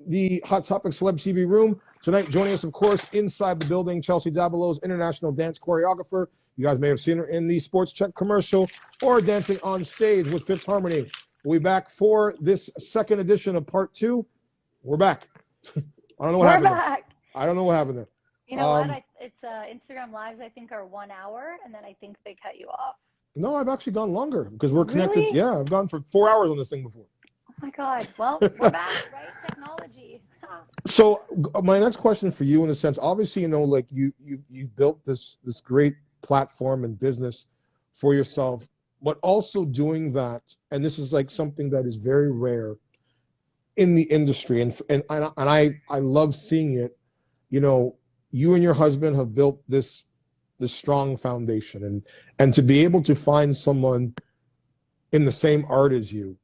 the Hot Topic Celeb TV room. Tonight, joining us, of course, inside the building, Chelsea Davalos, international dance choreographer. You guys may have seen her in the Sports Check commercial or dancing on stage with Fifth Harmony. We'll be back for this second edition of part 2. We're back. I don't know what happened. We're back. I don't know what happened there. You know what? It's Instagram Lives, I think, are 1 hour, and then I think they cut you off. No, I've actually gone longer because we're connected. Really? Yeah, I've gone for 4 hours on this thing before. Oh my God. Well, we're back, right? Technology. So my next question for you, in a sense, obviously, you know, like you've built this great platform and business for yourself, but also doing that, and this is like something that is very rare in the industry, and I love seeing it. You know, you and your husband have built this strong foundation, and to be able to find someone in the same art as you.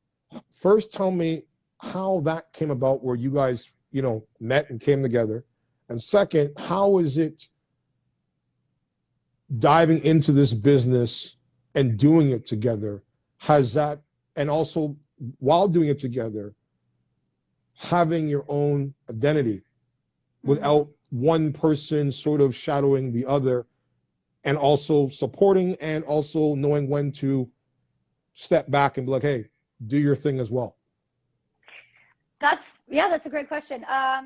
First, tell me how that came about, where you guys, you know, met and came together, and second, how is it diving into this business and doing it together? Has that, and also while doing it together, having your own identity without one person sort of shadowing the other, and also supporting, and also knowing when to step back and be like, hey, do your thing as well? That's a great question. I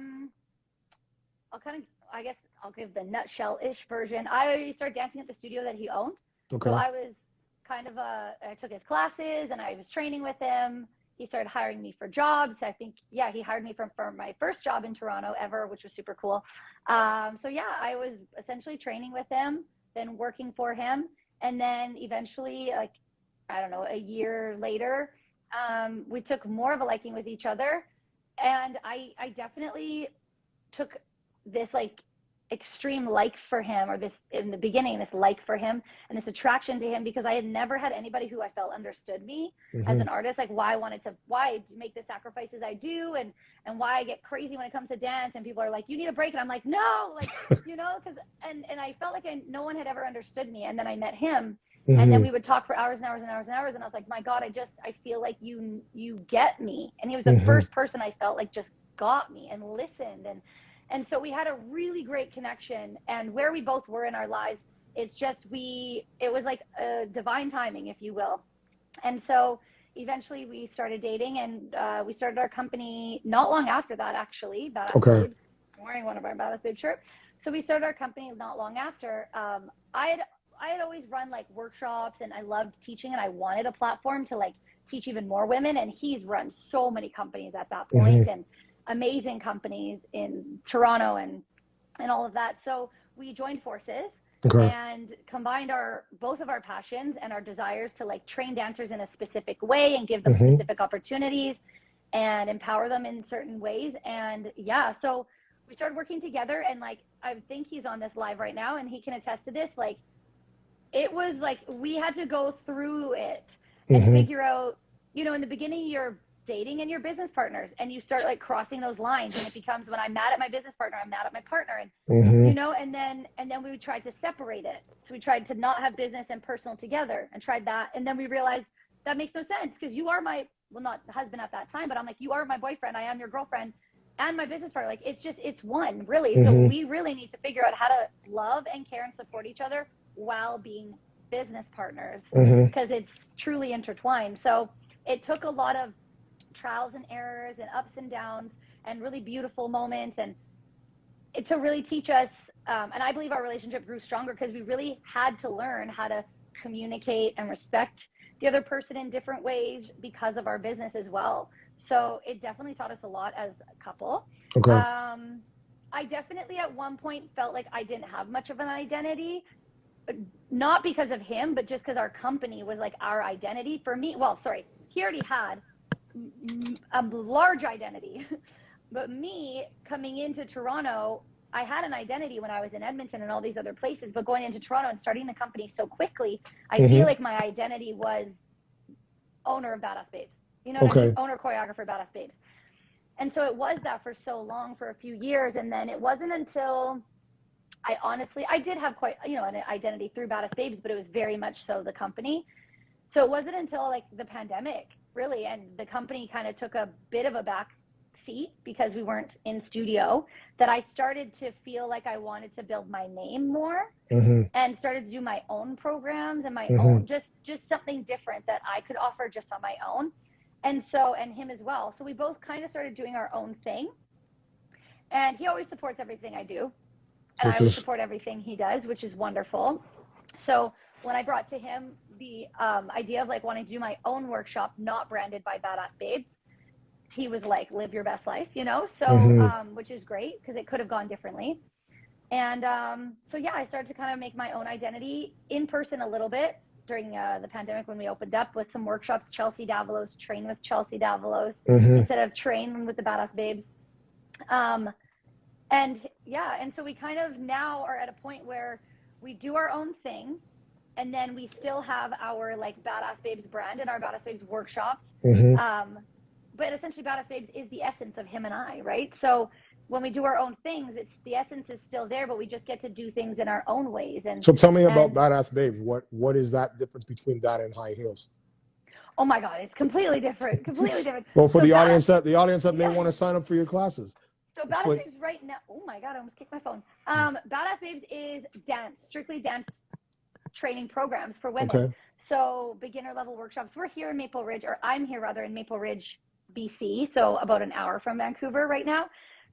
guess I'll give the nutshell-ish version. I started dancing at the studio that he owned. Okay. So I was I took his classes and I was training with him. He started hiring me for jobs. I think, he hired me for my first job in Toronto ever, which was super cool. I was essentially training with him, then working for him. And then eventually, like, I don't know, a year later, we took more of a liking with each other. And I definitely took this like extreme like for him, or this in the beginning, this like for him and this attraction to him, because I had never had anybody who I felt understood me as an artist, like why make the sacrifices I do, and why I get crazy when it comes to dance, and people are like, you need a break, and I'm like, no, like, you know, because and I felt like no one had ever understood me. And then I met him, and then we would talk for hours and hours and hours and hours, and I was like, my God, I feel like you get me. And he was the first person I felt like just got me and listened, and so we had a really great connection. And where we both were in our lives, it's just it was like a divine timing, if you will. And so eventually we started dating, and we started our company not long after that, actually. Badass Babes. I'm wearing one of our Badass Babe shirts. So we started our company not long after. I had always run like workshops, and I loved teaching, and I wanted a platform to like teach even more women. And he's run so many companies at that point, and amazing companies in Toronto and all of that. So we joined forces and combined both of our passions and our desires to like train dancers in a specific way and give them specific opportunities and empower them in certain ways. And so we started working together, and like, I think he's on this live right now and he can attest to this. Like, it was like, we had to go through it and figure out, you know, in the beginning you're dating and your business partners, and you start like crossing those lines, and it becomes, when I'm mad at my business partner, I'm mad at my partner, and you know, and then we tried to separate it. So we tried to not have business and personal together, and tried that, and then we realized that makes no sense, because you are not husband at that time, but I'm like, you are my boyfriend, I am your girlfriend, and my business partner. Like, it's one, really. So we really need to figure out how to love and care and support each other while being business partners, because it's truly intertwined. So it took a lot of trials and errors and ups and downs and really beautiful moments, and to really teach us, and I believe our relationship grew stronger because we really had to learn how to communicate and respect the other person in different ways because of our business as well. So it definitely taught us a lot as a couple. I definitely at one point felt like I didn't have much of an identity, not because of him, but just because our company was like our identity. For me, he already had a large identity, but me coming into Toronto, I had an identity when I was in Edmonton and all these other places, but going into Toronto and starting the company so quickly, I feel like my identity was owner of Badass Babes, you know what I mean? Owner, choreographer, Badass Babes. And so it was that for so long, for a few years. And then it wasn't until I did have quite, you know, an identity through Badass Babes, but it was very much so the company. So it wasn't until like the pandemic, really, and the company kind of took a bit of a back seat because we weren't in studio, that I started to feel like I wanted to build my name more, and started to do my own programs and my own, just something different that I could offer just on my own. And so, and him as well. So we both kind of started doing our own thing. And he always supports everything I do. And I always support everything he does, which is wonderful. So when I brought to him the idea of like wanting to do my own workshop, not branded by Badass Babes, he was like, live your best life, you know? So, which is great because it could have gone differently. And so, yeah, I started to kind of make my own identity in person a little bit during the pandemic when we opened up with some workshops, Chelsea Davalos, train with Chelsea Davalos instead of train with the Badass Babes. And yeah, and so we kind of now are at a point where we do our own thing, and then we still have our like Badass Babes brand and our Badass Babes workshops. But essentially Badass Babes is the essence of him and I, right? So when we do our own things, it's the essence is still there, but we just get to do things in our own ways. And so tell me about Badass Babes. What is that difference between that and high heels? Oh my God, it's completely different. Well, for the audience that may want to sign up for your classes. So Badass Babes right now, oh my God, I almost kicked my phone. Badass Babes is strictly dance training programs for women. Okay. So beginner level workshops. We're here in Maple Ridge, or I'm here rather in Maple Ridge, BC. So about an hour from Vancouver right now.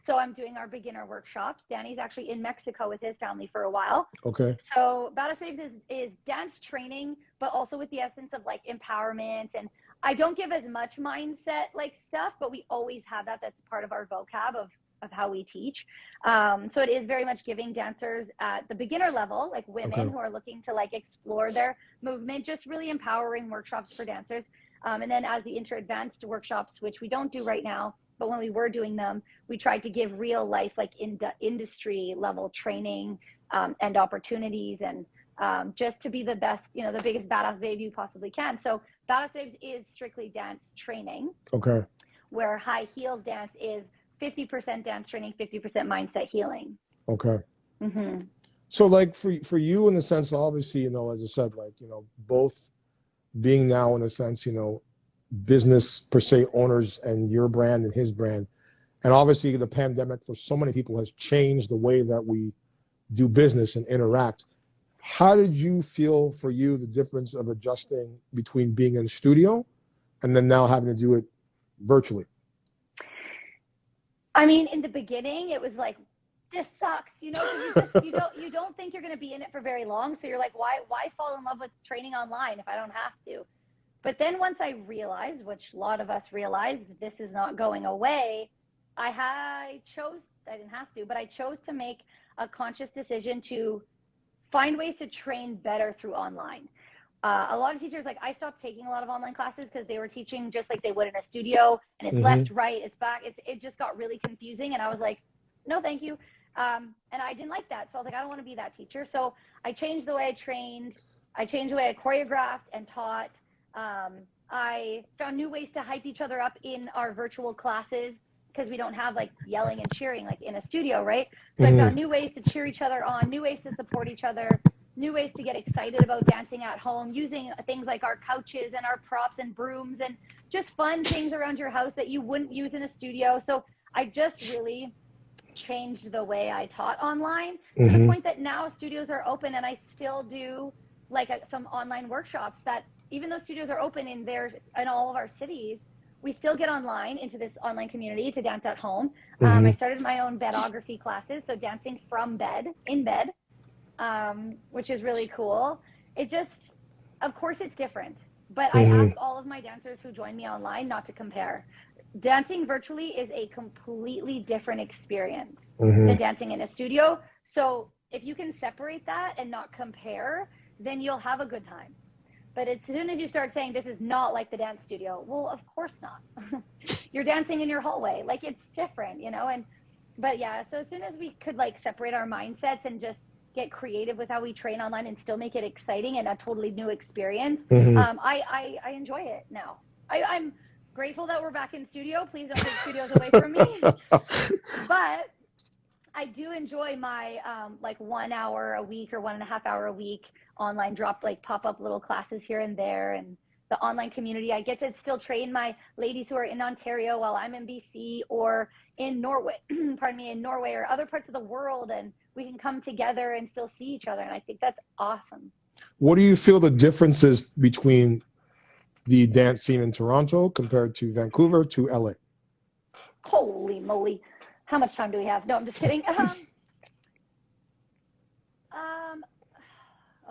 So I'm doing our beginner workshops. Danny's actually in Mexico with his family for a while. Okay. So Badass Babes is dance training, but also with the essence of like empowerment. And I don't give as much mindset like stuff, but we always have that. That's part of our vocab of how we teach. So it is very much giving dancers at the beginner level, like women who are looking to like explore their movement, just really empowering workshops for dancers. And then as the advanced workshops, which we don't do right now, but when we were doing them, we tried to give real life, like industry level training and opportunities, and just to be the best, you know, the biggest badass babe you possibly can. So Badass Babes is strictly dance training. Okay. Where high heels dance is 50% dance training, 50% mindset healing. Okay. So like for you in the sense, obviously, you know, as I said, like, you know, both being now in a sense, you know, business per se owners and your brand and his brand. And obviously the pandemic for so many people has changed the way that we do business and interact. How did you feel for you, the difference of adjusting between being in the studio and then now having to do it virtually? I mean, in the beginning, it was like, this sucks, you know, you don't think you're going to be in it for very long. So you're like, why fall in love with training online if I don't have to? But then once I realized, which a lot of us realized, this is not going away, I didn't have to, but I chose to make a conscious decision to find ways to train better through online. A lot of teachers, like I stopped taking a lot of online classes because they were teaching just like they would in a studio, and it's left, right, it's back. It just got really confusing, and I was like, no, thank you. And I didn't like that. So I was like, I don't want to be that teacher. So I changed the way I trained. I changed the way I choreographed and taught. I found new ways to hype each other up in our virtual classes because we don't have like yelling and cheering like in a studio, right? So I found new ways to cheer each other on, new ways to support each other, new ways to get excited about dancing at home, using things like our couches and our props and brooms and just fun things around your house that you wouldn't use in a studio. So I just really changed the way I taught online to the point that now studios are open, and I still do like some online workshops that even though studios are open in all of our cities, we still get online into this online community to dance at home. I started my own bedography classes, so dancing from bed, in bed, which is really cool. It just, of course it's different, but I ask all of my dancers who join me online not to compare. Dancing virtually is a completely different experience than dancing in a studio. So if you can separate that and not compare, then you'll have a good time. But as soon as you start saying this is not like the dance studio, well, of course not. You're dancing in your hallway. Like, it's different, you know? But yeah, so as soon as we could like separate our mindsets and just get creative with how we train online and still make it exciting and a totally new experience, I enjoy it now. I'm grateful that we're back in studio. Please don't take studios away from me. But I do enjoy my like 1 hour a week or 1.5 hour a week online pop-up little classes here and there, and the online community. I get to still train my ladies who are in Ontario while I'm in BC or in Norway, pardon me, in Norway or other parts of the world, and we can come together and still see each other. And I think that's awesome. What do you feel the differences between the dance scene in Toronto compared to Vancouver to LA? Holy moly. How much time do we have? No, I'm just kidding.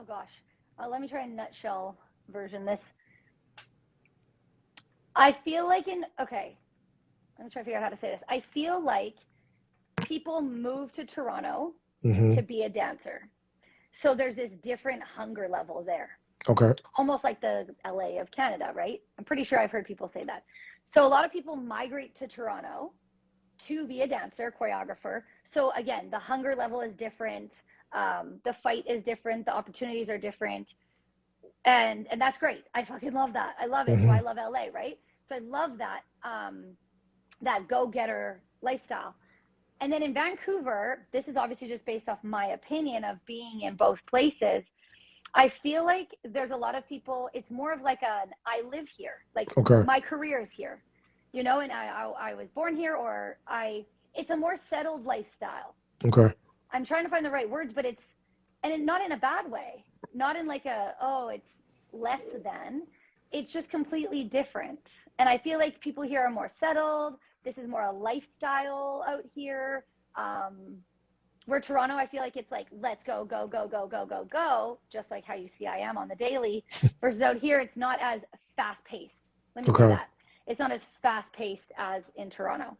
Oh gosh. Let me try a nutshell version this. I feel like okay, let me try to figure out how to say this. I feel like people move to Toronto to be a dancer. So there's this different hunger level there. Okay. Almost like the LA of Canada, right? I'm pretty sure I've heard people say that. So a lot of people migrate to Toronto to be a dancer, choreographer. So again, the hunger level is different. The fight is different. The opportunities are different. And that's great. I fucking love that. I love it. So I love LA, right? So I love that, that go-getter lifestyle. And then in Vancouver, this is obviously just based off my opinion of being in both places. I feel like there's a lot of people, it's more of like I live here, like my career is here, you know, and I was born here, or it's a more settled lifestyle. Okay. I'm trying to find the right words, but not in a bad way, not in like it's less than, it's just completely different. And I feel like people here are more settled. This is more a lifestyle out here. Where Toronto, I feel like it's like, let's go, go, go, go, go, go, go, just like how you see I am on the daily. Versus out here, it's not as fast paced. Let me say that. It's not as fast paced as in Toronto.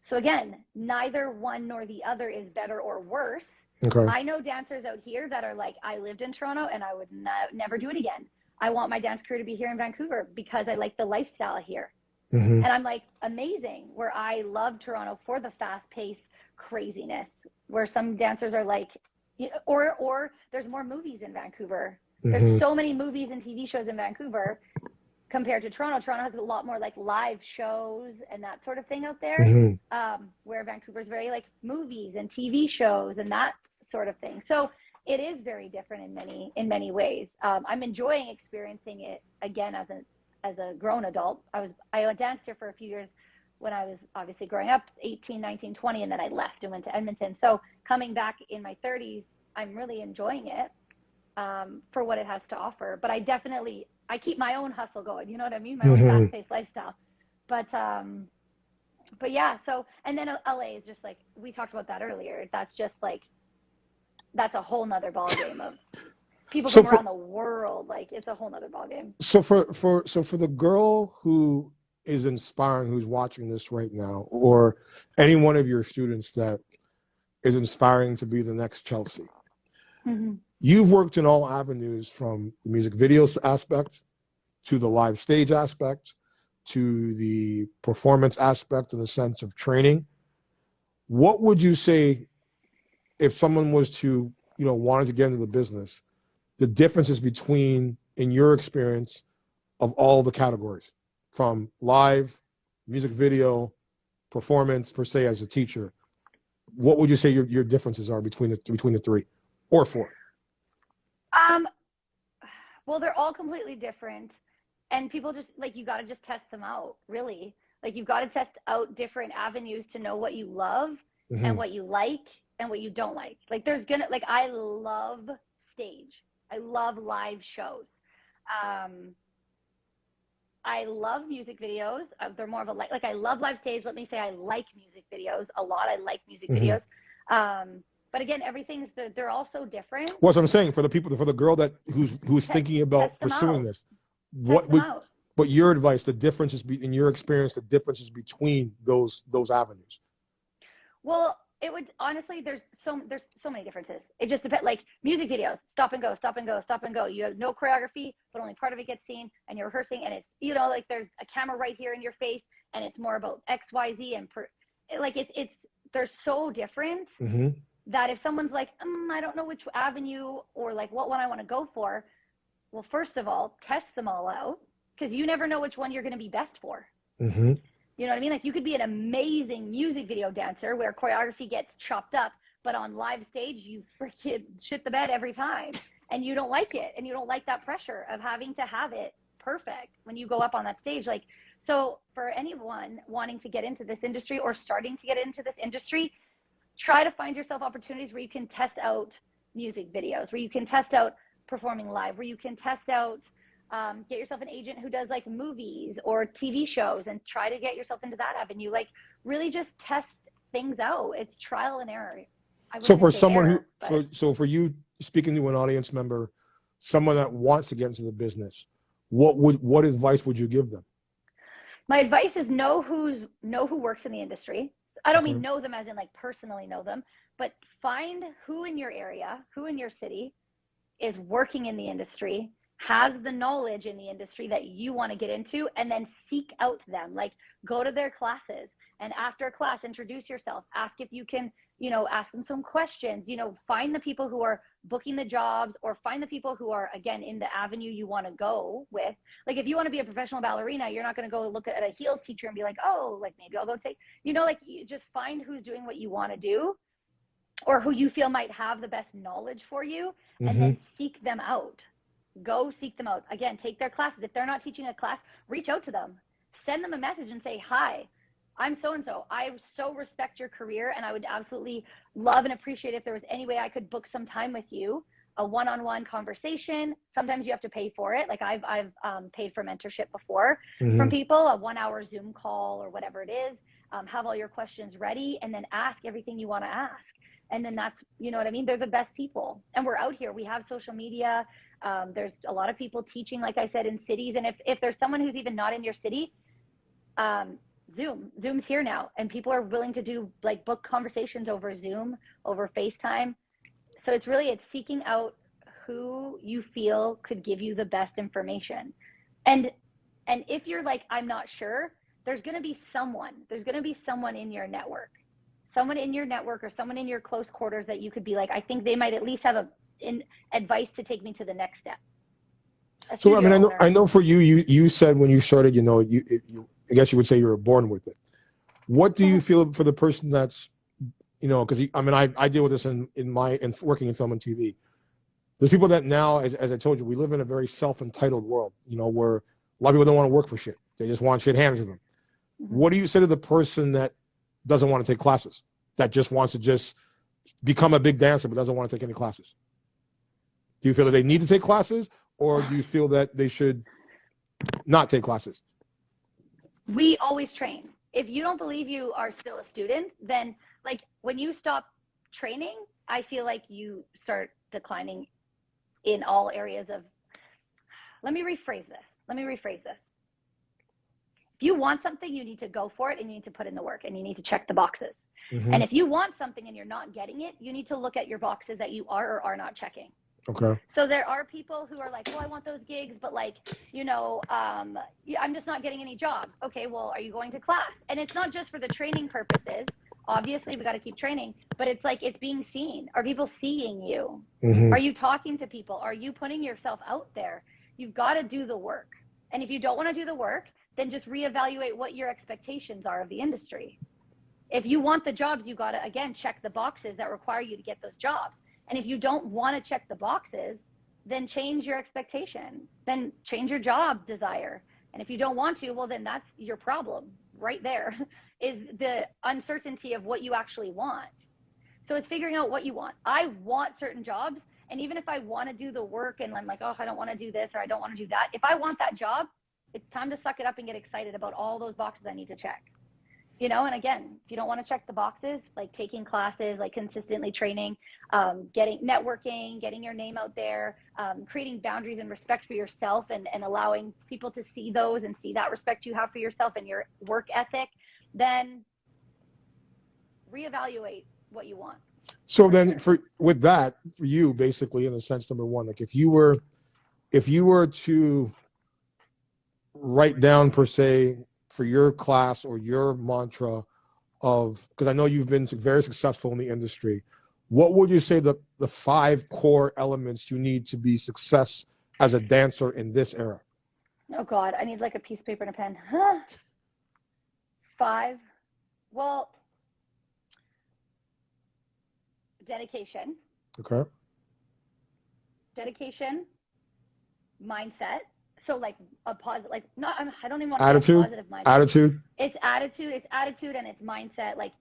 So again, neither one nor the other is better or worse. Okay. I know dancers out here that are like, I lived in Toronto and I would never do it again. I want my dance career to be here in Vancouver because I like the lifestyle here. And I'm like, amazing, where I love Toronto for the fast paced craziness, where some dancers are like, or there's more movies in Vancouver. There's so many movies and TV shows in Vancouver compared to Toronto. Toronto has a lot more like live shows and that sort of thing out there, where Vancouver's very like movies and TV shows and that sort of thing. So it is very different in many ways. I'm enjoying experiencing it again as a grown adult. I danced here for a few years when I was obviously growing up, 18, 19, 20, and then I left and went to Edmonton. So coming back in my 30s, I'm really enjoying it for what it has to offer. But I keep my own hustle going, you know what I mean? My own fast-paced lifestyle. But yeah, so, and then LA is just like, we talked about that earlier. That's just like, that's a whole nother ballgame of people from around the world. Like, it's a whole nother ballgame. So for the girl who is inspiring, who's watching this right now, or any one of your students that is inspiring to be the next Chelsea, you've worked in all avenues, from the music videos aspect to the live stage aspect to the performance aspect in the sense of training. What would you say if someone was to, wanted to get into the business, the differences between, in your experience, of all the categories, from live, music video, performance per se as a teacher? What would you say your differences are between the three or four? Well, they're all completely different, and people just like, you got to just test them out, really. Like, you've got to test out different avenues to know what you love and what you like and what you don't like. Like, I love stage. I love live shows. I love music videos. They're more of a like I love live stage. Let me say I like music videos a lot. I like music videos. But again, they're all so different. What I'm saying, for the girl who's thinking about pursuing this, what your advice, the differences in your experience, the differences between those avenues? Well, it would honestly, there's so many differences. It just depends. Like music videos, stop and go, stop and go, stop and go. You have no choreography, but only part of it gets seen, and you're rehearsing, and it's like there's a camera right here in your face, and it's more about X, Y, Z, and they're so different that if someone's like, I don't know which avenue or like what one I want to go for, well, first of all, test them all out, because you never know which one you're going to be best for. You know what I mean? Like, you could be an amazing music video dancer where choreography gets chopped up, but on live stage, you freaking shit the bed every time, and you don't like it, and you don't like that pressure of having to have it perfect when you go up on that stage. Like, so for anyone wanting to get into this industry or starting to get into this industry, try to find yourself opportunities where you can test out music videos, where you can test out performing live, where you can test out, get yourself an agent who does like movies or TV shows, and try to get yourself into that avenue. Like, really just test things out. It's trial and error. So for someone so for you, speaking to an audience member, someone that wants to get into the business, what advice would you give them? My advice is know who works in the industry. I don't mean know them as in like personally know them, but find who in your area, who in your city is working in the industry, has the knowledge in the industry that you want to get into, and then seek out them. Like, go to their classes, and after a class, introduce yourself, ask if you can, ask them some questions, find the people who are booking the jobs, or find the people who are, again, in the avenue you want to go with. Like, if you want to be a professional ballerina, you're not going to go look at a heels teacher and be like, oh, like maybe I'll go take, like, you just find who's doing what you want to do, or who you feel might have the best knowledge for you, and then seek them out. Go seek them out. Again, take their classes. If they're not teaching a class, reach out to them. Send them a message and say, hi, I'm so-and-so. I so respect your career, and I would absolutely love and appreciate if there was any way I could book some time with you, a one-on-one conversation. Sometimes you have to pay for it. Like, I've paid for mentorship before from people, a 1-hour Zoom call or whatever it is. Have all your questions ready, and then ask everything you want to ask. And then that's, you know what I mean? They're the best people. And we're out here. We have social media. There's a lot of people teaching, like I said, in cities. And if there's someone who's even not in your city, Zoom's here now. And people are willing to do like book conversations over Zoom, over FaceTime. So it's seeking out who you feel could give you the best information. And if you're like, I'm not sure, there's going to be someone in your network. Someone in your network or someone in your close quarters that you could be like, I think they might at least have advice to take me to the next step. So, I mean, I know for you said when you started, I guess you would say you were born with it. What do you feel for the person that's, because I deal with this in working in film and TV. There's people that now, as I told you, we live in a very self-entitled world, where a lot of people don't want to work for shit. They just want shit handed to them. What do you say to the person that doesn't want to take classes, that just wants to just become a big dancer but doesn't want to take any classes? Do you feel that they need to take classes, or do you feel that they should not take classes? We always train. If you don't believe you are still a student, then like when you stop training, I feel like you start declining in all areas of, let me rephrase this. If you want something, you need to go for it, and you need to put in the work, and you need to check the boxes. And if you want something and you're not getting it, you need to look at your boxes that you are or are not checking. Okay. So there are people who are like, well, I want those gigs, but like, I'm just not getting any jobs. Okay, well, are you going to class? And it's not just for the training purposes. Obviously, we got to keep training, but it's like, it's being seen. Are people seeing you? Are you talking to people? Are you putting yourself out there? You've got to do the work. And if you don't want to do the work, then just reevaluate what your expectations are of the industry. If you want the jobs, you got to, again, check the boxes that require you to get those jobs. And if you don't want to check the boxes, then change your expectation. Then change your job desire. And if you don't want to, well, then that's your problem right there, is the uncertainty of what you actually want. So it's figuring out what you want. I want certain jobs. And even if I want to do the work and I'm like, oh, I don't want to do this or I don't want to do that. If I want that job, it's time to suck it up and get excited about all those boxes I need to check. And again, if you don't want to check the boxes, like taking classes, like consistently training, networking, getting your name out there, creating boundaries and respect for yourself and allowing people to see those and see that respect you have for yourself and your work ethic, then reevaluate what you want. So then for you, basically, in a sense, number one, like if you were to write down per se for your class or your mantra of, because I know you've been very successful in the industry, what would you say the 5 core elements you need to be success as a dancer in this era? Oh God, I need like a piece of paper and a pen. 5. Well, dedication. Okay. Dedication, mindset, So like a positive, like not, I don't even want to say a Attitude, positive mindset. attitude. It's attitude and it's mindset. Like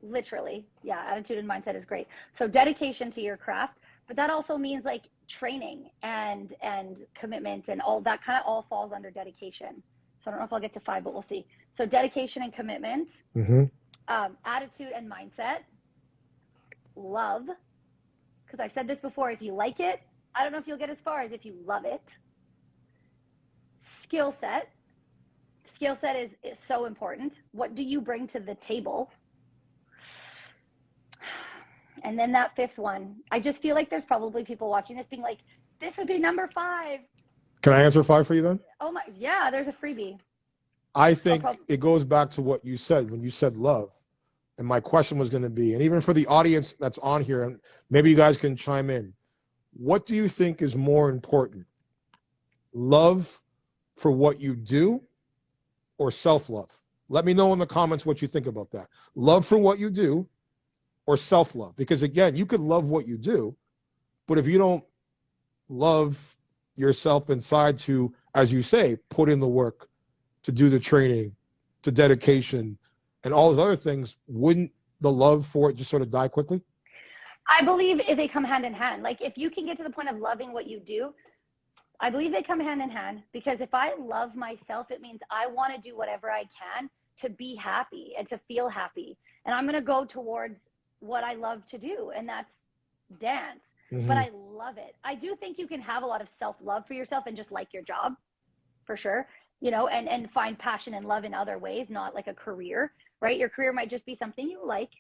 literally, yeah, attitude and mindset is great. So dedication to your craft, but that also means like training and commitment and all that kind of all falls under dedication. So I don't know if I'll get to 5, but we'll see. So dedication and commitment, attitude and mindset, love, because I've said this before, if you like it, I don't know if you'll get as far as if you love it. Skill set is so important. What do you bring to the table? And then that 5th one, I just feel like there's probably people watching this being like, this would be number 5. Can I answer 5 for you then? Oh my, yeah, there's a freebie. I think it goes back to what you said when you said love. And my question was going to be, and even for the audience that's on here, and maybe you guys can chime in, what do you think is more important? Love for what you do or self-love? Let me know in the comments what you think about that. Love for what you do or self-love? Because again, you could love what you do, but if you don't love yourself inside to, as you say, put in the work, to do the training, to dedication, and all those other things, wouldn't the love for it just sort of die quickly? I believe if they come hand in hand. Like if you can get to the point of loving what you do, I believe they come hand in hand, because if I love myself, it means I want to do whatever I can to be happy and to feel happy. And I'm going to go towards what I love to do, and that's dance. But I love it. I do think you can have a lot of self-love for yourself and just like your job, for sure, you know, and find passion and love in other ways, not like a career, right? Your career might just be something you like,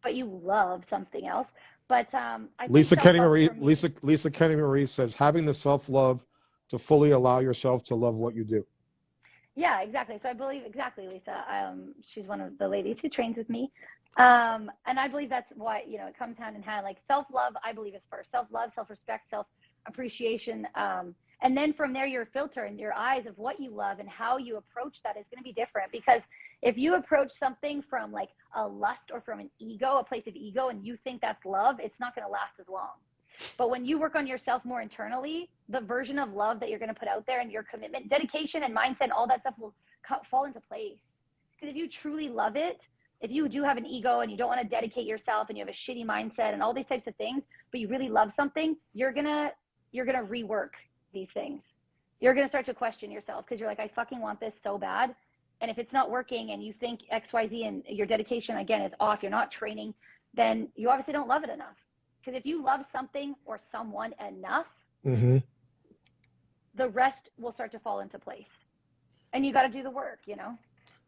but you love something else. But I Lisa Kenny Marie says having the self-love to fully allow yourself to love what you do. Yeah, exactly. So I believe exactly, Lisa. She's one of the ladies who trains with me. And I believe that's why, you know, it comes hand in hand. Like self-love, I believe is first. Self-love, self-respect, self-appreciation. And then from there, your filter and your eyes of what you love and how you approach that is going to be different. Because if you approach something from like a lust or from an ego, a place of ego, and you think that's love, it's not going to last as long. But when you work on yourself more internally, the version of love that you're going to put out there and your commitment, dedication and mindset, and all that stuff will fall into place. Because if you truly love it, if you do have an ego and you don't want to dedicate yourself and you have a shitty mindset and all these types of things, but you really love something, you're going to rework these things. You're going to start to question yourself because you're like, I fucking want this so bad. And if it's not working and you think XYZ and your dedication again is off, you're not training, then you obviously don't love it enough. Because if you love something or someone enough, the rest will start to fall into place. And you got to do the work, you know?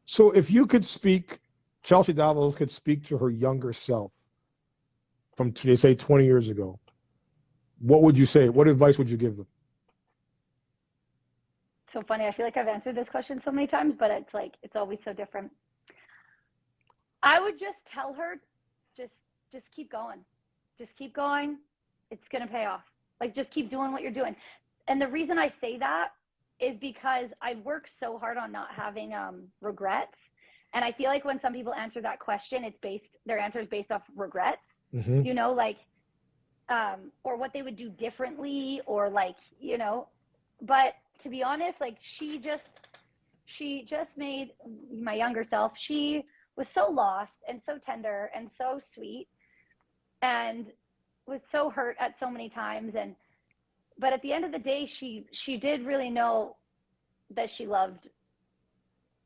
So if you could speak, Chelsea Davalos could speak to her younger self from, they say, 20 years ago, what would you say? What advice would you give them? So funny. I feel like I've answered this question so many times, but it's like, it's always so different. I would just tell her, just keep going. Just keep going. It's going to pay off. Like, just keep doing what you're doing. And the reason I say that is because I work so hard on not having regrets. And I feel like when some people answer that question, their answer is based off regrets, you know, like, or what they would do differently, or like, you know, but to be honest, like she just made my younger self. She was so lost and so tender and so sweet and was so hurt at so many times. But at the end of the day, she did really know that she loved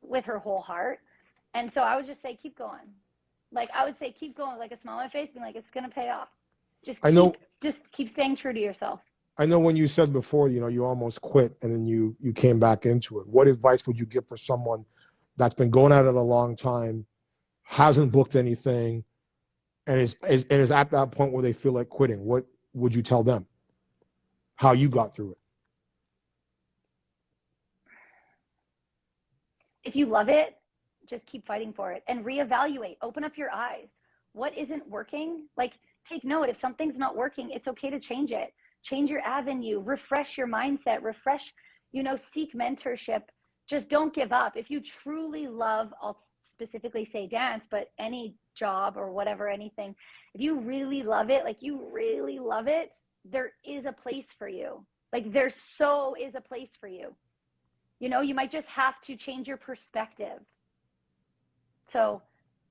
with her whole heart. And so I would just say, keep going. Like, I would say, keep going, like a smile on my face, being like, it's going to pay off. Just keep staying true to yourself. I know when you said before, you know, you almost quit and then you came back into it. What advice would you give for someone that's been going at it a long time, hasn't booked anything, and is at that point where they feel like quitting? What would you tell them? How you got through it? If you love it, just keep fighting for it and reevaluate. Open up your eyes. What isn't working? Like, take note. If something's not working, it's okay to change it. Change your avenue, refresh your mindset, seek mentorship. Just don't give up. If you truly love, I'll specifically say dance, but any job or whatever, anything, if you really love it, like you really love it, there is a place for you. Like there so is a place for you. You know, you might just have to change your perspective. So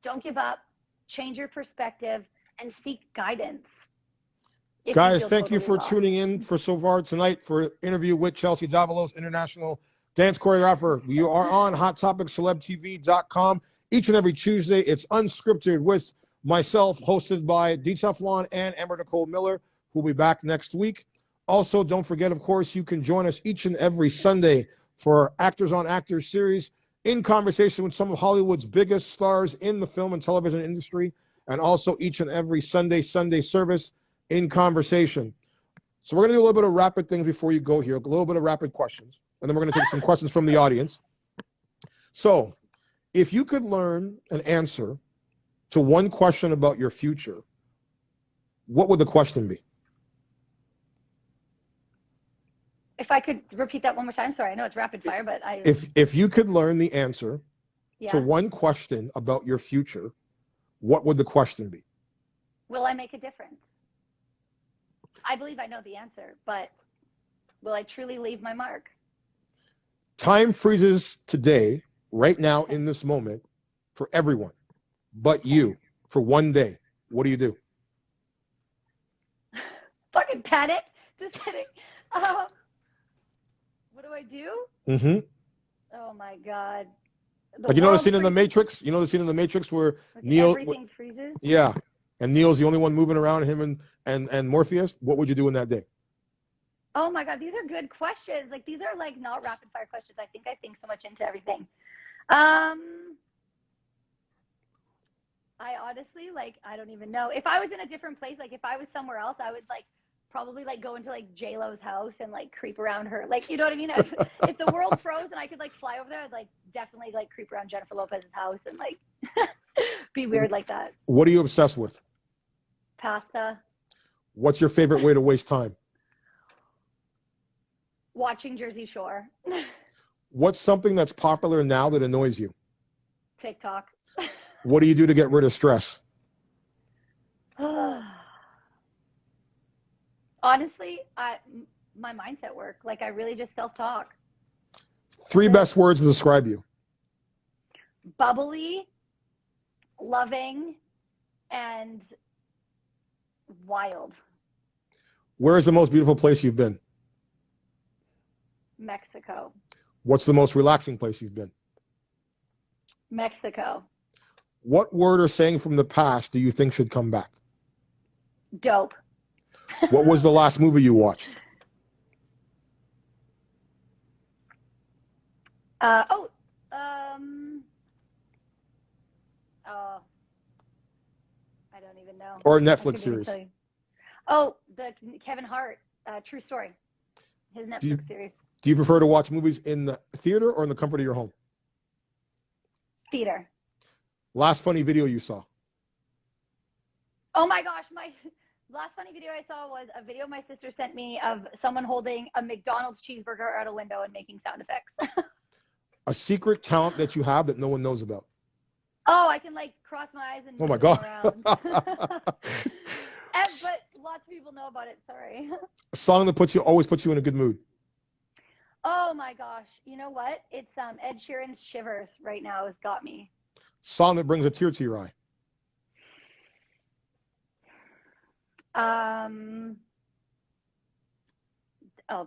don't give up, change your perspective, and seek guidance. Guys, thank you for tuning in for so far tonight for interview with Chelsea Davalos, international dance choreographer. You are on HotTopicCelebTV.com each and every Tuesday. It's Unscripted with myself, hosted by DTeflon and Amber Nicole Miller, who will be back next week. Also, don't forget, of course, you can join us each and every Sunday for our Actors on Actors series, in conversation with some of Hollywood's biggest stars in the film and television industry, and also each and every Sunday service in conversation. So we're going to do a little bit of rapid things before you go here, a little bit of rapid questions, and then we're going to take some questions from the audience. So if you could learn an answer to one question about your future, what would the question be? If I could repeat that one more time. Sorry, I know it's rapid fire, but If you could learn the answer to one question about your future, what would the question be? Will I make a difference? I believe I know the answer, but will I truly leave my mark? Time freezes today, right now, in this moment, for everyone, but you, for one day. What do you do? Fucking panic. Just kidding. What do I do? Mm-hmm. Oh my God. Like, you know the scene in The Matrix? You know the scene in The Matrix where Neo... Everything freezes? Yeah. And Neo's the only one moving around, him and Morpheus. What would you do in that day? Oh my God, these are good questions. Like, these are like not rapid fire questions. I think so much into everything. I honestly, like, I don't even know. If I was in a different place, like if I was somewhere else, I would like probably like go into like J-Lo's house and like creep around her. Like, you know what I mean? If the world froze and I could like fly over there, I'd like definitely like creep around Jennifer Lopez's house and like be weird like that. What are you obsessed with? Pasta. What's your favorite way to waste time? Watching Jersey Shore. What's something that's popular now that annoys you? TikTok. What do you do to get rid of stress? Honestly, my mindset work. Like, I really just self-talk. 3 best words to describe you. Bubbly, loving, and wild. Where is the most beautiful place you've been? Mexico. What's the most relaxing place you've been? Mexico. What word or saying from the past do you think should come back? Dope. What was the last movie you watched? I don't even know. Or a Netflix series? Oh, the Kevin Hart, True Story. His Netflix series. Do you prefer to watch movies in the theater or in the comfort of your home? Theater. Last funny video you saw? Oh my gosh, my last funny video I saw was a video my sister sent me of someone holding a McDonald's cheeseburger out a window and making sound effects. A secret talent that you have that no one knows about? Oh, I can like cross my eyes and oh my God. But lots of people know about it. Sorry. A song that always puts you in a good mood? Oh my gosh. You know what? It's Ed Sheeran's Shivers right now has got me. Song that brings a tear to your eye?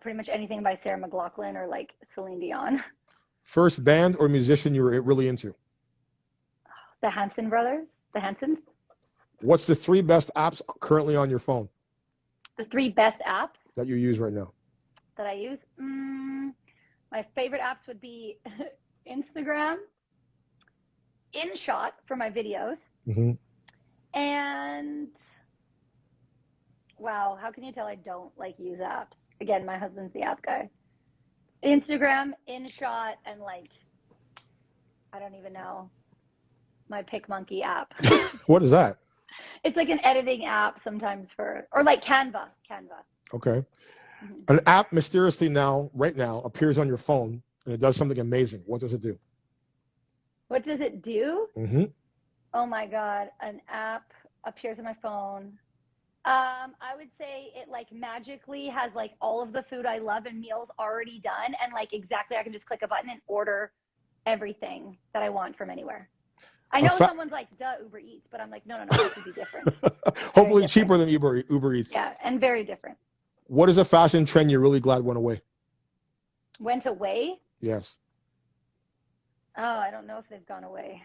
Pretty much anything by Sarah McLachlan or like Celine Dion. First band or musician you were really into? The Hanson brothers. The Hansons. What's the 3 best apps currently on your phone? The 3 best apps that you use right now? That I use? My favorite apps would be Instagram, InShot for my videos, and wow, how can you tell I don't like use apps? Again, my husband's the app guy. Instagram, InShot, and like, I don't even know, my PicMonkey app. What is that? It's like an editing app sometimes or like Canva. Okay. An app mysteriously right now, appears on your phone and it does something amazing. What does it do? What does it do? Oh my God. An app appears on my phone. I would say it like magically has like all of the food I love and meals already done, and like exactly I can just click a button and order everything that I want from anywhere. I know someone's like, duh, Uber Eats, but I'm like, no, this would be different. Hopefully different. Cheaper than Uber Eats. Yeah, and very different. What is a fashion trend you're really glad went away? Went away? Yes. Oh, I don't know if they've gone away.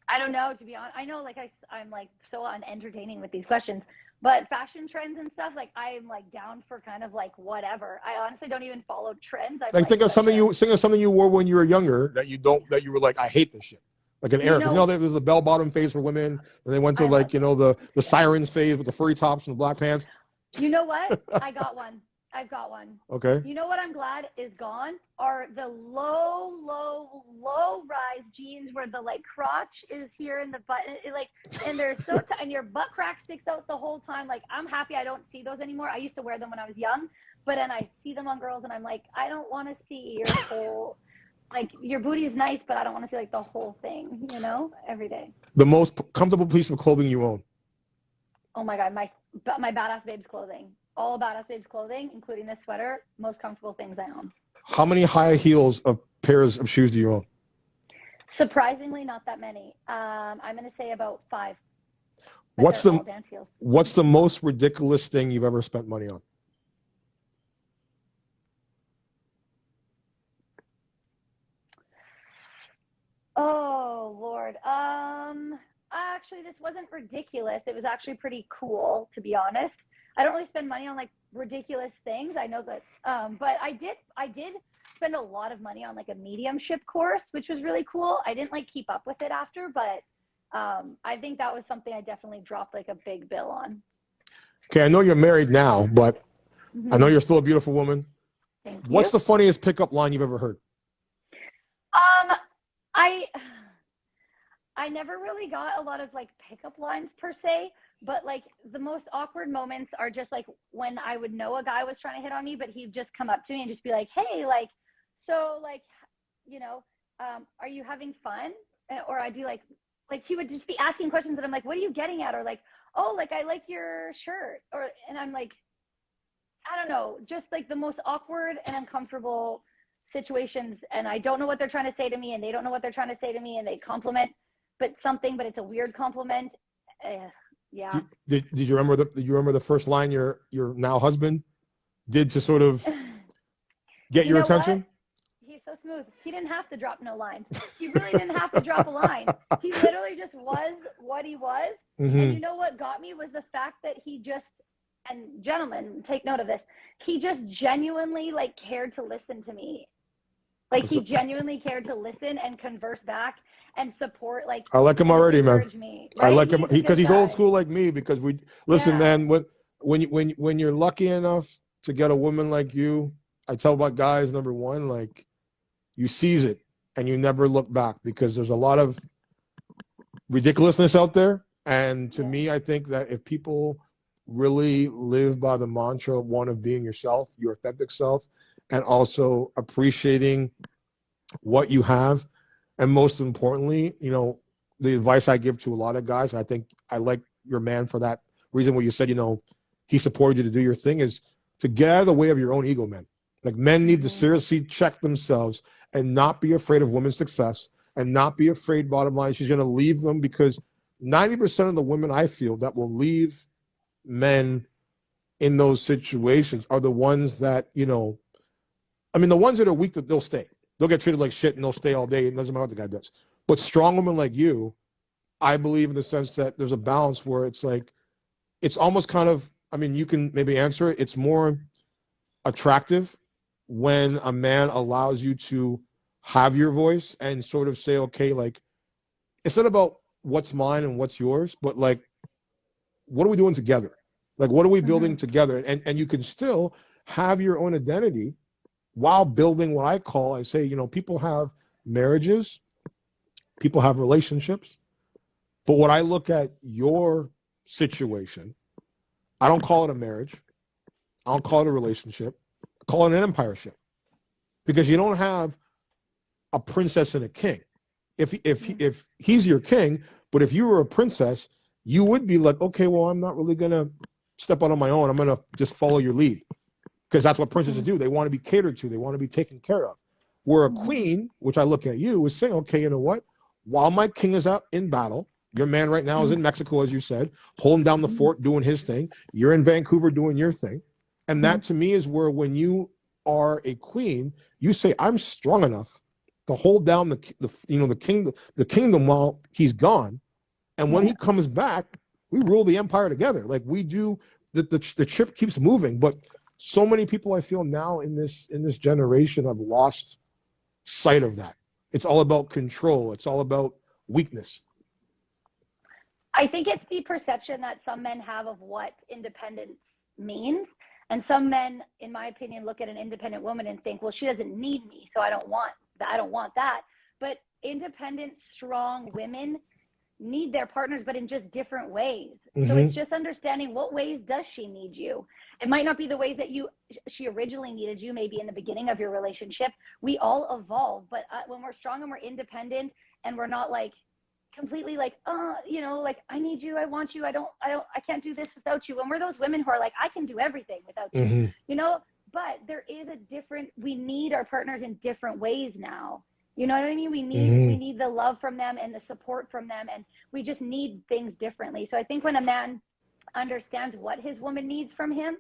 I don't know, to be honest. I know, like, I'm like so unentertaining with these questions, but fashion trends and stuff, like, I'm like down for kind of like whatever. I honestly don't even follow trends. Like, think of something you wore when you were younger that you were like, I hate this shit. Like an era, because there's a bell-bottom phase for women, and they went to like, the sirens phase with the furry tops and the black pants. You know what? I've got one. Okay. You know what I'm glad is gone are the low rise jeans where the like crotch is here and the button, and they're so tight and your butt crack sticks out the whole time. Like, I'm happy I don't see those anymore. I used to wear them when I was young, but then I see them on girls and I'm like, I don't want to see your whole, like, your booty is nice, but I don't want to see like the whole thing, every day. The most comfortable piece of clothing you own? Oh my God, my Badass Babes clothing. All Badass Babes clothing, including this sweater, most comfortable things I own. How many high heels of pairs of shoes do you own? Surprisingly, not that many. I'm going to say about 5. What's the most ridiculous thing you've ever spent money on? Oh, Lord. Actually, this wasn't ridiculous. It was actually pretty cool, to be honest. I don't really spend money on like ridiculous things. I know that, but I did spend a lot of money on like a mediumship course, which was really cool. I didn't like keep up with it after, but I think that was something I definitely dropped like a big bill on. Okay, I know you're married now, but I know you're still a beautiful woman. Thank you. What's the funniest pickup line you've ever heard? I never really got a lot of like pickup lines per se, but like the most awkward moments are just like when I would know a guy was trying to hit on me, but he'd just come up to me and just be like, hey, like, so like, are you having fun? Or I'd be like he would just be asking questions and I'm like, what are you getting at? Or like, oh, like, I like your shirt. And I'm like, I don't know, just like the most awkward and uncomfortable situations. And I don't know what they're trying to say to me and they don't know what they're trying to say to me and they compliment but it's a weird compliment. Yeah. Did you remember the first line your now husband did to sort of get your attention? What? He's so smooth. He didn't have to drop no lines. He really didn't have to drop a line. He literally just was what he was. Mm-hmm. And you know what got me was the fact that he just, and gentlemen, take note of this, he just genuinely like cared to listen to me. Like he genuinely cared to listen and converse back and support. Like I like him already, man. Me, right? I like him because he's old school like me. Because we listen, man. When you're lucky enough to get a woman like you, I tell my guys, number one, like you seize it and you never look back because there's a lot of ridiculousness out there. And to me, I think that if people really live by the mantra, one of being yourself, your authentic self, and also appreciating what you have. And most importantly, the advice I give to a lot of guys, and I think I like your man for that reason where you said, he supported you to do your thing, is to get out of the way of your own ego, man. Like men need to seriously check themselves and not be afraid of women's success and not be afraid, bottom line, she's going to leave them because 90% of the women I feel that will leave men in those situations are the ones that, the ones that are weak, that they'll stay. They'll get treated like shit and they'll stay all day. It doesn't matter what the guy does. But strong women like you, I believe in the sense that there's a balance where it's like, it's almost kind of, you can maybe answer it. It's more attractive when a man allows you to have your voice and sort of say, okay, like, it's not about what's mine and what's yours, but like, what are we doing together? Like, what are we building together? And you can still have your own identity while building what I say, people have marriages, people have relationships, but when I look at your situation, I don't call it a marriage. I don't call it a relationship. I call it an empireship because you don't have a princess and a king. If he's your king, but if you were a princess, you would be like, okay, well, I'm not really going to step out on my own. I'm going to just follow your lead. Because that's what princesses do. They want to be catered to. They want to be taken care of. Where a queen, which I look at you, is saying, okay, you know what? While my king is out in battle, your man right now is in Mexico, as you said, holding down the fort, doing his thing. You're in Vancouver doing your thing. And that to me is where when you are a queen, you say, I'm strong enough to hold down the kingdom while he's gone. And when he comes back, we rule the empire together. Like we do, the chip keeps moving. But so many people I feel now in this generation have lost sight of that. It's all about control. It's all about weakness. I think it's the perception that some men have of what independence means. And some men, in my opinion, look at an independent woman and think, well, she doesn't need me, so I don't want that. I don't want that. But independent, strong women need their partners, but in just different ways. So it's just understanding what ways does she need you. It might not be the ways that she originally needed you, maybe in the beginning of your relationship. We all evolve, but when we're strong and we're independent and we're not like completely like, like I need you, I want you, I can't do this without you. And we're those women who are like, I can do everything without you, but there is we need our partners in different ways now. You know what I mean? We need the love from them and the support from them, and we just need things differently. So I think when a man understands what his woman needs from him,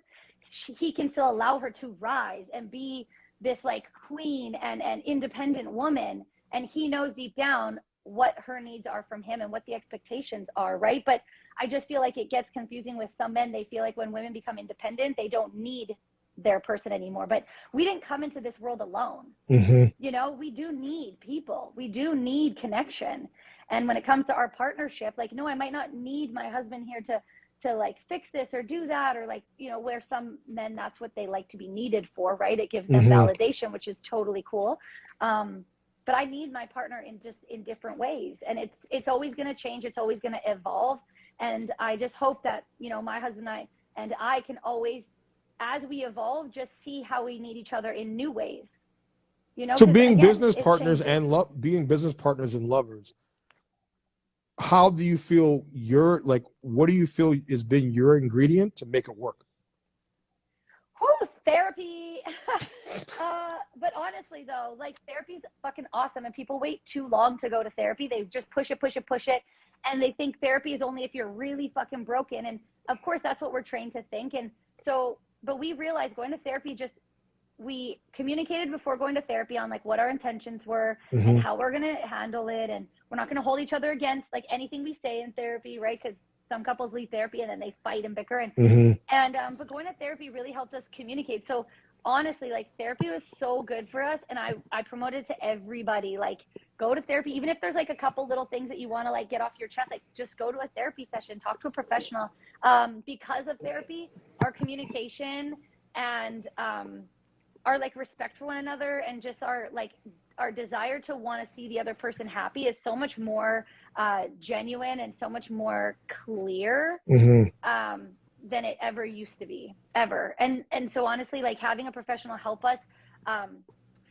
he can still allow her to rise and be this like queen and independent woman, and he knows deep down what her needs are from him and what the expectations are, right? But I just feel like it gets confusing with some men. They feel like when women become independent, they don't need their person anymore. But we didn't come into this world alone. We do need people. We do need connection. And when it comes to our partnership, like, no, I might not need my husband here to like fix this or do that, or like, where some men, that's what they like to be needed for, right? It gives them validation, which is totally cool. But I need my partner in different ways. And it's always going to change. It's always going to evolve. And I just hope that, my husband and I can always, as we evolve, just see how we need each other in new ways. So being business partners and being business partners and lovers, how do you feel what do you feel has been your ingredient to make it work? Therapy. But honestly though, like therapy's fucking awesome, and people wait too long to go to therapy. They just push it. And they think therapy is only if you're really fucking broken. And of course that's what we're trained to think. And so, but we realized going to therapy, we communicated before going to therapy on like what our intentions were and how we're going to handle it. And we're not going to hold each other against like anything we say in therapy, right? Because some couples leave therapy and then they fight and bicker. But going to therapy really helped us communicate. So honestly, like therapy was so good for us. And I promote it to everybody, like go to therapy, even if there's like a couple little things that you want to like get off your chest, like just go to a therapy session, talk to a professional. Because of therapy, our communication and our like respect for one another and just our desire to want to see the other person happy is so much more genuine and so much more clear than it ever used to be, ever. And so honestly, like having a professional help us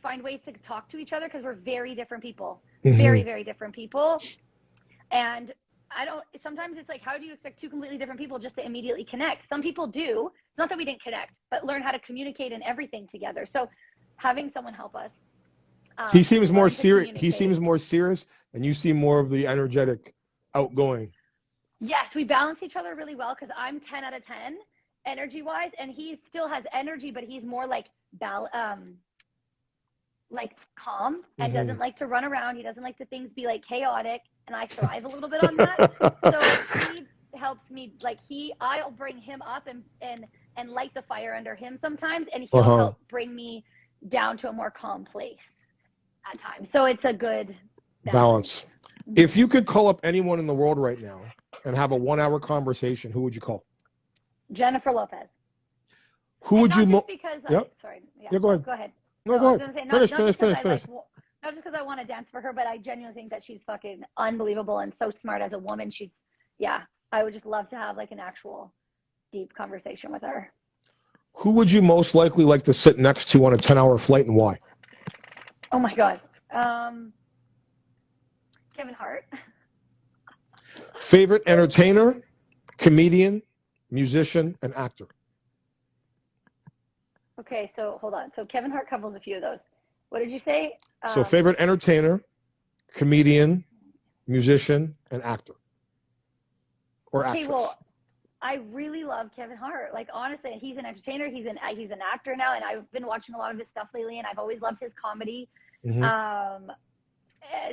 find ways to talk to each other, because we're very different people, very, very different people. And sometimes it's like, how do you expect two completely different people just to immediately connect? Some people do. It's not that we didn't connect, but learn how to communicate and everything together. So having someone help us. He seems more serious. He seems more serious, and you seem more of the energetic, outgoing. Yes, we balance each other really well, because I'm 10 out of 10 energy wise, and he still has energy, but he's more like calm and doesn't like to run around. He doesn't like to things be like chaotic, and I thrive a little bit on that. So he helps me, like I'll bring him up and light the fire under him sometimes, and he'll help bring me down to a more calm place at times. So it's a good balance. If you could call up anyone in the world right now and have a 1-hour conversation, who would you call? Jennifer Lopez. Who would you? Because sorry. Yeah, go ahead. Go ahead. No, go ahead. Finish. Not just because I want to dance for her, but I genuinely think that she's fucking unbelievable and so smart as a woman. I would just love to have like an actual deep conversation with her. Who would you most likely like to sit next to on a 10-hour flight, and why? Oh my God. Kevin Hart. Favorite entertainer Comedian, musician, and actor. Okay, so hold on. So Kevin Hart covers a few of those. What did you say? So favorite entertainer, comedian, musician, and actor. Or okay, actress. well, I really love Kevin Hart. Like, honestly, he's an entertainer. He's an actor now, and I've been watching a lot of his stuff lately, and I've always loved his comedy. Mm-hmm.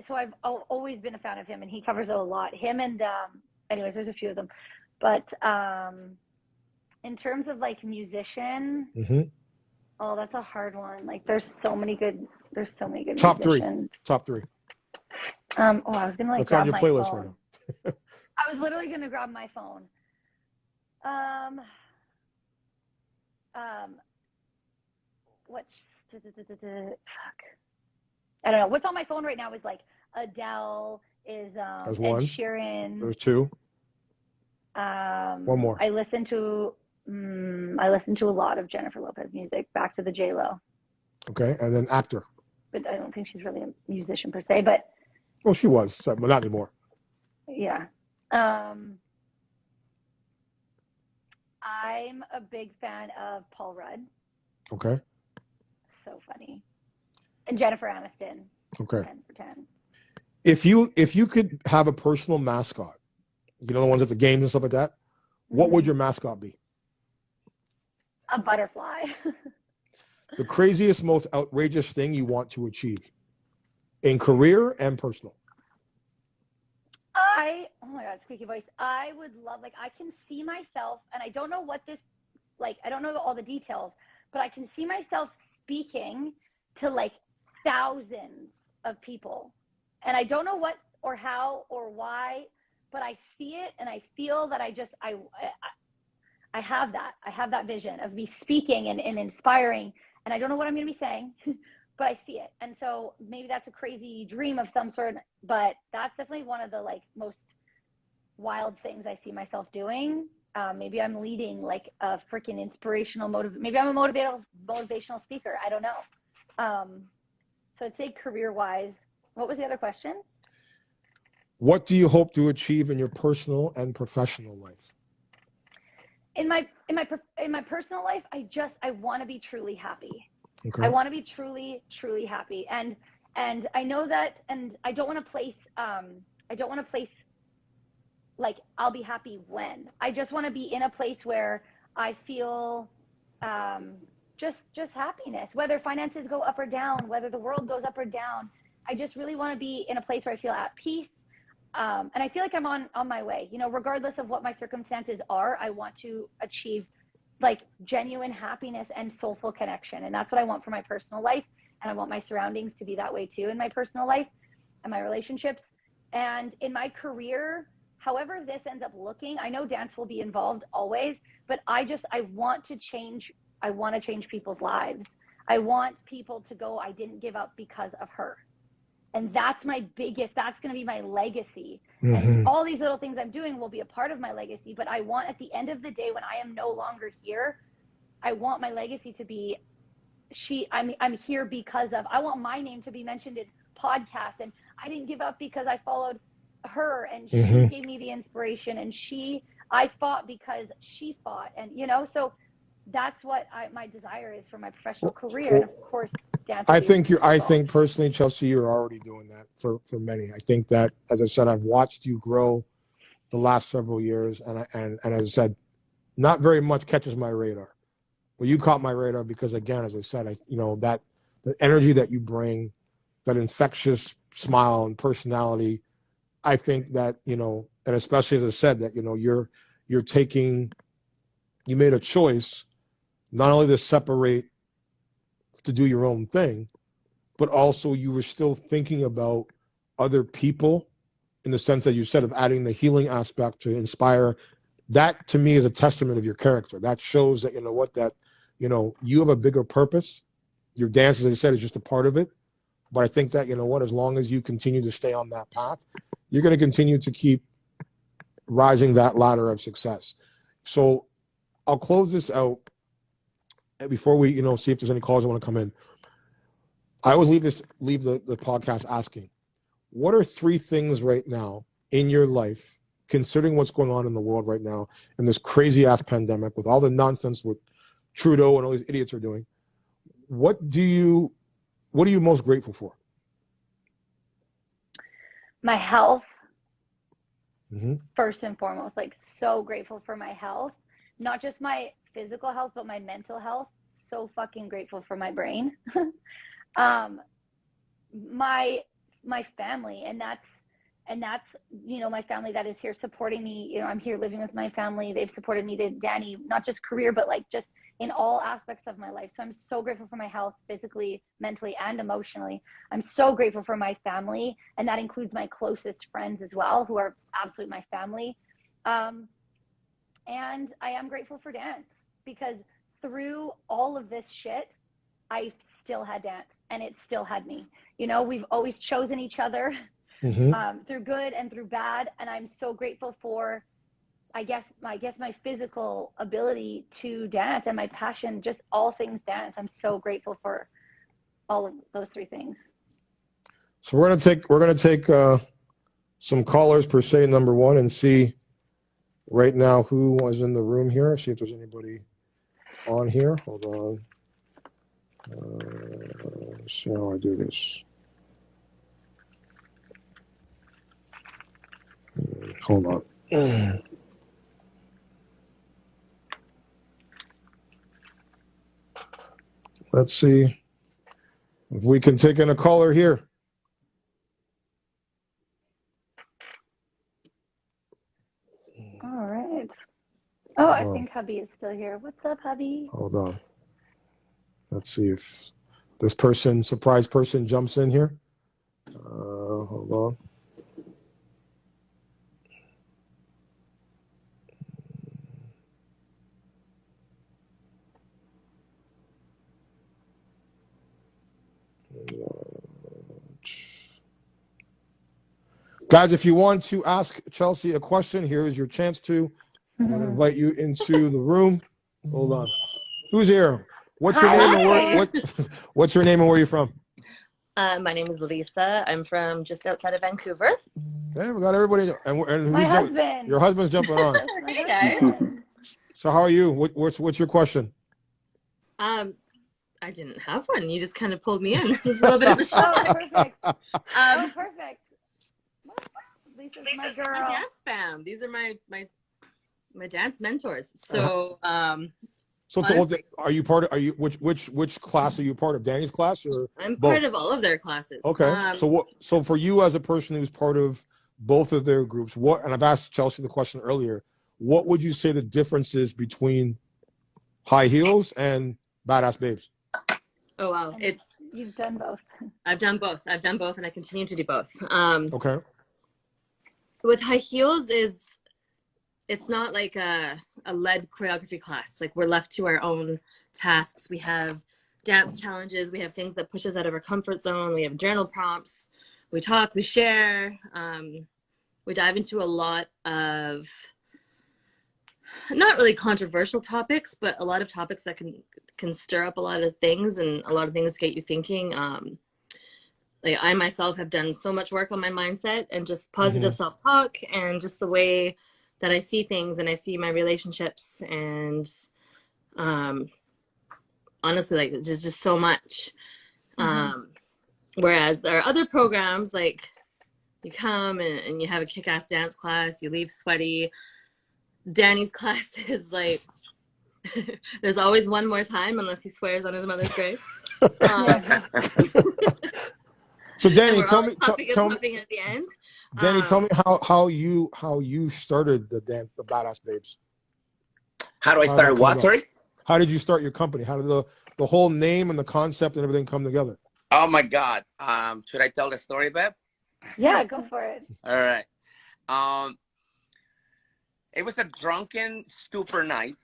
So I've always been a fan of him, and he covers a lot. Him and anyways, there's a few of them. But in terms of like musician, Mm-hmm. oh, that's a hard one. Like, there's so many good Top musicians. Top three. I was gonna like That's grab on your my playlist phone. right now. I was literally gonna grab my phone. What's fuck? I don't know. What's on my phone right now is like Adele, is That's Ed one. Sheeran. There's two. One more. I listen to a lot of Jennifer Lopez music. Back to the J-Lo. Okay, and then actor. But I don't think she's really a musician per se. But Well, she was, but not anymore. yeah. I'm a big fan of Paul Rudd. Okay. So funny. And Jennifer Aniston. Okay. 10 for 10. If you could have a personal mascot, you know, the ones at the games and stuff like that, what would your mascot be? A butterfly. The craziest, most outrageous thing you want to achieve in career and personal. Oh my God, squeaky voice. I would love, like, I can see myself, and I don't know what this, like, I don't know all the details, but I can see myself speaking to like thousands of people. And I don't know what or how or why, but I see it and I feel that I have that vision of me speaking and inspiring. And I don't know what I'm going to be saying, but I see it. And so maybe that's a crazy dream of some sort, but that's definitely one of the like most wild things I see myself doing. Maybe I'm leading like a freaking inspirational maybe I'm a motivational speaker. I don't know. So I'd say career-wise. What was the other question? What do you hope to achieve in your personal and professional life? In my personal life, I want to be truly happy. Okay. I want to be truly happy. And I know that, and I don't want to place like I'll be happy when. I just want to be in a place where I feel just happiness, whether finances go up or down, whether the world goes up or down. I just really want to be in a place where I feel at peace. And I feel like I'm on my way, you know, regardless of what my circumstances are. I want to achieve like genuine happiness and soulful connection. And that's what I want for my personal life. And I want my surroundings to be that way too in my personal life and my relationships. And in my career, however this ends up looking, I know dance will be involved always, but I want to change people's lives. I want people to go, I didn't give up because of her. And that's my biggest, that's going to be my legacy. Mm-hmm. And all these little things I'm doing will be a part of my legacy. But I want, at the end of the day, when I am no longer here, I want my legacy to be, I'm here because of, I want my name to be mentioned in podcasts. And I didn't give up because I followed her and she mm-hmm. gave me the inspiration. And I fought because she fought. And, you know, so that's what my desire is for my professional career. And of course, I think personally, Chelsea, you're already doing that for many. I think that, as I said, I've watched you grow the last several years, and as I said, not very much catches my radar. Well, you caught my radar because, again, as I said, that the energy that you bring, that infectious smile and personality, I think that, and especially as I said, that, you made a choice not only to separate, to do your own thing, but also you were still thinking about other people in the sense that you said of adding the healing aspect to inspire. That to me is a testament of your character. That shows that, you have a bigger purpose. Your dance, as I said, is just a part of it. But I think that, as long as you continue to stay on that path, you're going to continue to keep rising that ladder of success. So I'll close this out. Before we, see if there's any calls that want to come in, I always leave the podcast asking, what are 3 things right now in your life, considering what's going on in the world right now in this crazy ass pandemic with all the nonsense with Trudeau and all these idiots are doing, what are you most grateful for? My health. Mm-hmm. First and foremost, like so grateful for my health, not just my physical health, but my mental health. So fucking grateful for my brain. My family, and that's my family that is here supporting me. I'm here living with my family. They've supported me to Danny, not just career, but like just in all aspects of my life. So I'm so grateful for my health, physically, mentally, and emotionally. I'm so grateful for my family, and that includes my closest friends as well, who are absolutely my family. And I am grateful for dance, because through all of this shit, I still had dance, and it still had me. We've always chosen each other, through good and through bad, and I'm so grateful for I guess my physical ability to dance and my passion, just all things dance. I'm so grateful for all of those three things. So we're gonna take some callers per se, number one, and see right now who was in the room here. See if there's anybody on here. Hold on. Let's see how I do this. Hold on. Let's see if we can take in a caller here. All right. Oh, I think hubby is still here. What's up, hubby? Hold on. Let's see if this surprise person jumps in here. Hold on. Guys, if you want to ask Chelsea a question, here is your chance to. I'm going to invite you into the room. Hold on. Who's here? What's your name and what's your name and where are you from? My name is Lisa. I'm from just outside of Vancouver. Okay, we got everybody. And my husband. Your husband's jumping on. Hey guys. So how are you? What's your question? I didn't have one. You just kind of pulled me in. A little bit of a shock. Oh, perfect. Perfect. Lisa's my girl. My dance fam. These are my dance mentors. So honestly, which class are you part of? Danny's class or I'm both? part of all of their classes. Okay. So for you as a person who's part of both of their groups, and I've asked Chelsea the question earlier, what would you say the difference is between High Heels and Badass Babes? Oh wow. You've done both. I've done both, and I continue to do both. Okay. With High Heels it's not like a led choreography class. Like, we're left to our own tasks. We have dance challenges. We have things that push us out of our comfort zone. We have journal prompts. We talk, we share. We dive into a lot of not really controversial topics, but a lot of topics that can stir up a lot of things, and a lot of things get you thinking. Like, I myself have done so much work on my mindset and just positive self-talk and just the way that I see things and I see my relationships, and honestly, like, there's just so much. Whereas our other programs, like, you come and you have a kick-ass dance class, you leave sweaty. Danny's class is like, there's always one more time unless he swears on his mother's grave. So Danny, tell me at the end. Danny, tell me how you started the Badass Babes. How do I start what? Sorry. How did you start your company? How did the whole name and the concept and everything come together? Oh my God. Should I tell the story, Beb? Yeah, go for it. All right. It was a drunken, stupor night,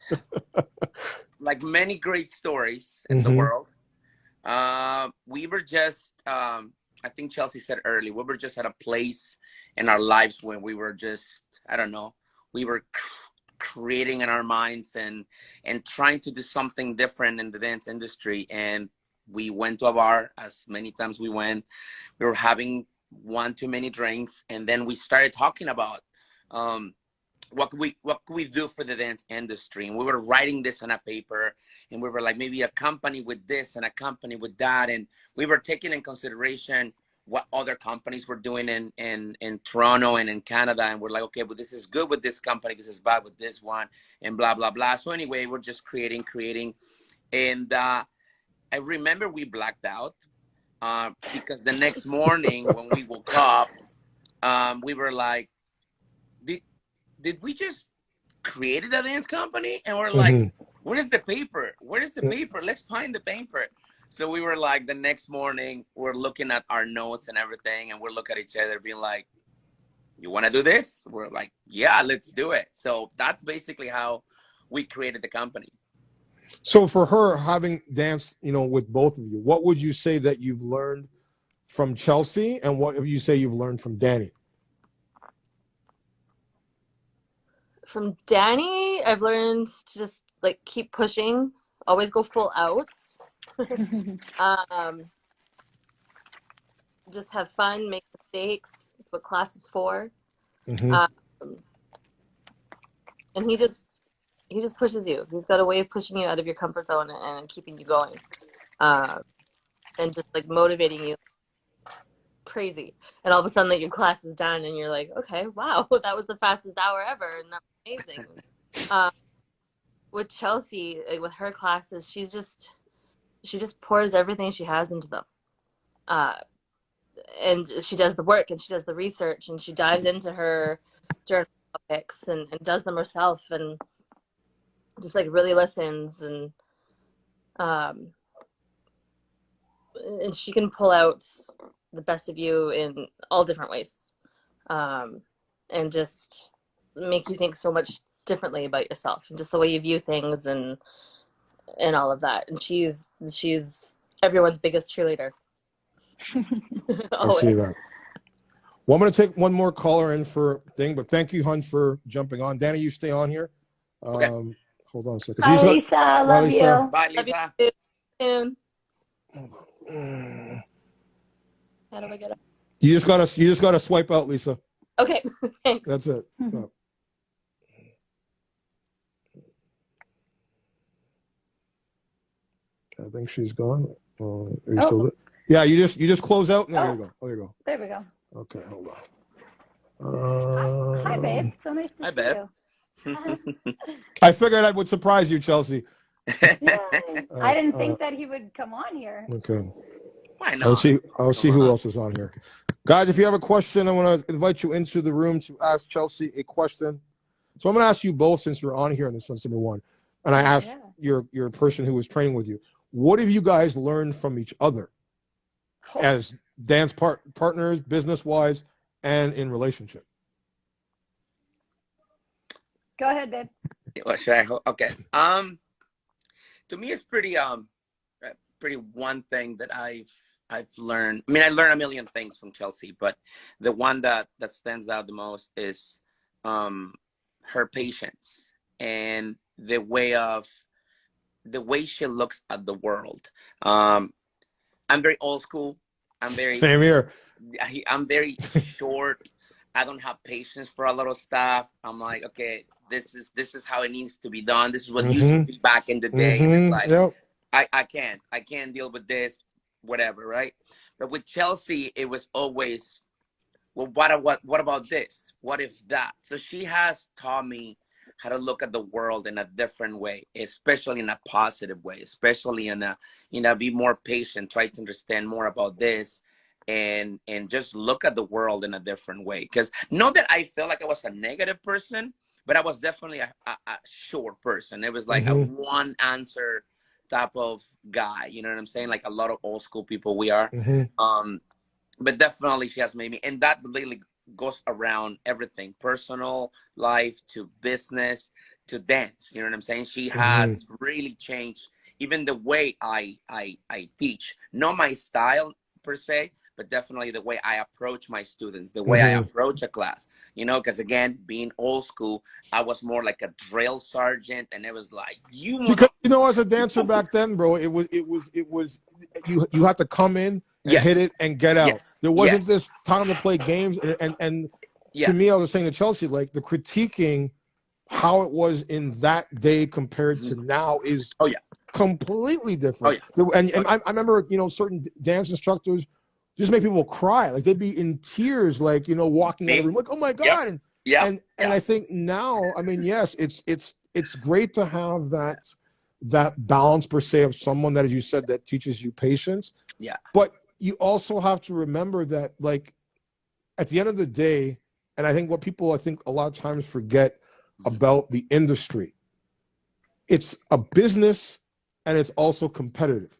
like many great stories in the world. We were just, I think Chelsea said earlier, we were just at a place in our lives when we were just, I don't know, we were creating in our minds and trying to do something different in the dance industry. And we went to a bar, as many times we were having one too many drinks. And then we started talking about what could we do for the dance industry? And we were writing this on a paper, and we were like, maybe a company with this and a company with that. And we were taking in consideration what other companies were doing in Toronto and in Canada. And we're like, okay, well, this is good with this company, this is bad with this one, and blah, blah, blah. So anyway, we're just creating. And I remember we blacked out because the next morning when we woke up, we were like, did we just create a dance company? And we're like, where's the paper? Where's the paper? Let's find the paper. So we were like, the next morning, we're looking at our notes and everything, and we're looking at each other being like, you want to do this? We're like, yeah, let's do it. So that's basically how we created the company. So for her, having danced, with both of you, what would you say that you've learned from Chelsea, and what would you say you've learned from Danny? From Danny, I've learned to just keep pushing, always go full out. Just have fun, make mistakes. That's what class is for. And he just pushes you. He's got a way of pushing you out of your comfort zone and keeping you going, and just motivating you crazy. And all of a sudden your class is done and you're like, okay, wow, that was the fastest hour ever, and that was amazing. With Chelsea, with her classes, she just pours everything she has into them, and she does the work and she does the research and she dives into her journal topics and does them herself, and just really listens, and she can pull out the best of you in all different ways, and just make you think so much differently about yourself and just the way you view things and all of that. And she's everyone's biggest cheerleader. I see that. Well, I'm going to take one more caller in for thing, but thank you, Hun, for jumping on. Danny, you stay on here. Okay. Hold on a second. Bye, Lisa. Love Lisa. you. Bye, Lisa. Soon. How do I get up? You just gotta swipe out, Lisa. Okay. Thanks. That's it. I think she's gone. Are you still there? Yeah, you just close out. No, there you go. There you go. There we go. Okay, hold on. Hi, babe. So nice to Hi, see babe. you. I figured I would surprise you, Chelsea. Yay. I didn't think that he would come on here. Okay. Why not? I'll see who else is on here. Guys, if you have a question, I want to invite you into the room to ask Chelsea a question. So I'm going to ask you both, since you're on here in the sense number one, and I asked your person who was training with you, what have you guys learned from each other as dance partners, business-wise, and in relationship? Go ahead, babe. What should I? Okay. To me, it's pretty one thing that I've learned. I mean, I learned a million things from Chelsea, but the one that stands out the most is her patience and the way she looks at the world. I'm very old school. Same here. I'm very short. I don't have patience for a lot of stuff. I'm like, okay, this is how it needs to be done. This is what used to be back in the day. And it's like, I can't deal with this, whatever, right? But with Chelsea, it was always, well, what about this? What if that? So she has taught me how to look at the world in a different way, especially in a positive way, especially in a, be more patient, try to understand more about this, and just look at the world in a different way. Because not that I felt like I was a negative person, but I was definitely a short person. It was like a one answer type of guy, you know what I'm saying? Like a lot of old school people we are. But definitely she has made me, and that really goes around everything, personal life to business to dance, you know what I'm saying? She has really changed even the way I teach, not my style per se, but definitely the way I approach my students, the way I approach a class, you know, because again, being old school, I was more like a drill sergeant, and it was like, because as a dancer back then, bro, it was you had to come in and hit it and get out. There wasn't this time to play games, and to me, I was saying to Chelsea, like the critiquing how it was in that day compared to now is completely different. And I remember, you know, certain dance instructors just make people cry. Like they'd be in tears, like, you know, walking out of the room, like, oh my God. And I think now, I mean, yes, it's great to have that balance per se of someone that, as you said, that teaches you patience. Yeah. But you also have to remember that, like, at the end of the day, and I think what people, I think a lot of times forget about the industry, it's a business and it's also competitive.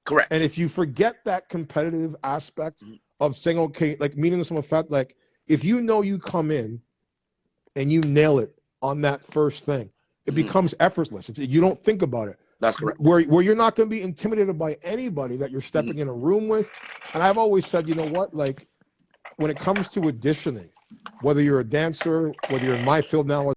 Correct. And if you forget that competitive aspect of saying, okay, like meaning some effect, like if you know you come in and you nail it on that first thing, it becomes effortless. You don't think about it. That's correct. Where you're not going to be intimidated by anybody that you're stepping in a room with. And I've always said, you know what, like when it comes to auditioning, whether you're a dancer, whether you're in my field now